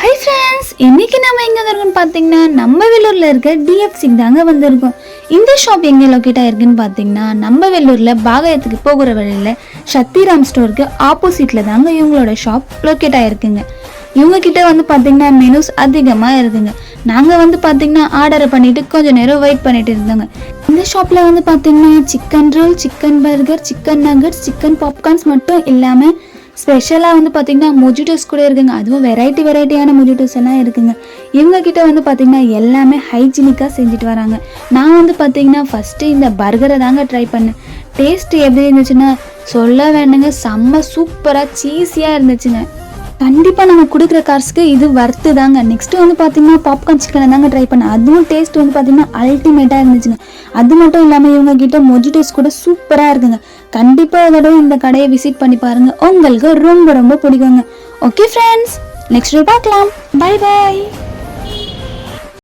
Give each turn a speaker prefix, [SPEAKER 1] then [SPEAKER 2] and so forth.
[SPEAKER 1] Hi friends, இன்னைக்கு நம்ம எங்கே இருக்கோம்னு பார்த்தீங்கன்னா நம்ம வெள்ளூரில் இருக்க டிஎஃப்சிக்கு தாங்க வந்திருக்கோம். இந்த ஷாப் எங்கே லொக்கேட் ஆகிருக்குன்னு பார்த்தீங்கன்னா நம்ம வெள்ளூரில் பாகாயத்துக்கு போகிற வழியில் சக்திராம் ஸ்டோருக்கு ஆப்போசிட்டில் தாங்க இவங்களோட ஷாப் லொக்கேட் ஆகிருக்குங்க. இவங்கக்கிட்ட வந்து பார்த்திங்கன்னா மெனுஸ் அதிகமாக இருக்குங்க. நாங்கள் வந்து பார்த்திங்கன்னா ஆர்டரை பண்ணிவிட்டு கொஞ்சம் நேரம் வெயிட் பண்ணிட்டு இருந்தோங்க. இந்த ஷாப்பில் வந்து பார்த்திங்கன்னா chicken roll, chicken burger, chicken nuggets, chicken popcorns மட்டும் இல்லாமல் ஸ்பெஷலாக வந்து பார்த்திங்கன்னா மொஜிட்டோஸ் கூட இருக்குங்க. அதுவும் வெரைட்டியான மொஜிட்டோஸ் எல்லாம் இருக்குங்க. இவங்கக்கிட்ட வந்து பார்த்திங்கன்னா எல்லாமே ஹைஜீனிக்காக செஞ்சுட்டு வராங்க. நான் வந்து பார்த்திங்கன்னா ஃபஸ்ட்டு இந்த பர்கரை தாங்க ட்ரை பண்ணேன். டேஸ்ட் எப்படி இருந்துச்சுன்னா சொல்ல வேணுங்க, செம்ம சூப்பராக சீஸியாக இருந்துச்சுங்க. கண்டிப்பாக நம்ம கொடுக்குற கார்ஸ்க்கு இது வர்த்து தாங்க. நெக்ஸ்ட்டு வந்து பார்த்திங்கன்னா பாப்கார்ன் சிக்கனை தாங்க ட்ரை பண்ணேன். அதுவும் டேஸ்ட் வந்து பார்த்திங்கன்னா அல்டிமேட்டாக இருந்துச்சுங்க. அது மட்டும் இல்லாமல் இவங்ககிட்ட மொஜிட்டோஸ் கூட சூப்பராக இருக்குங்க. கண்டிப்பாக அதோட இந்த கடையை விசிட் பண்ணி பாருங்கள், உங்களுக்கு ரொம்ப ரொம்ப பிடிக்குங்க. ஓகே ஃப்ரெண்ட்ஸ், நெக்ஸ்ட் பார்க்கலாம். Bye bye.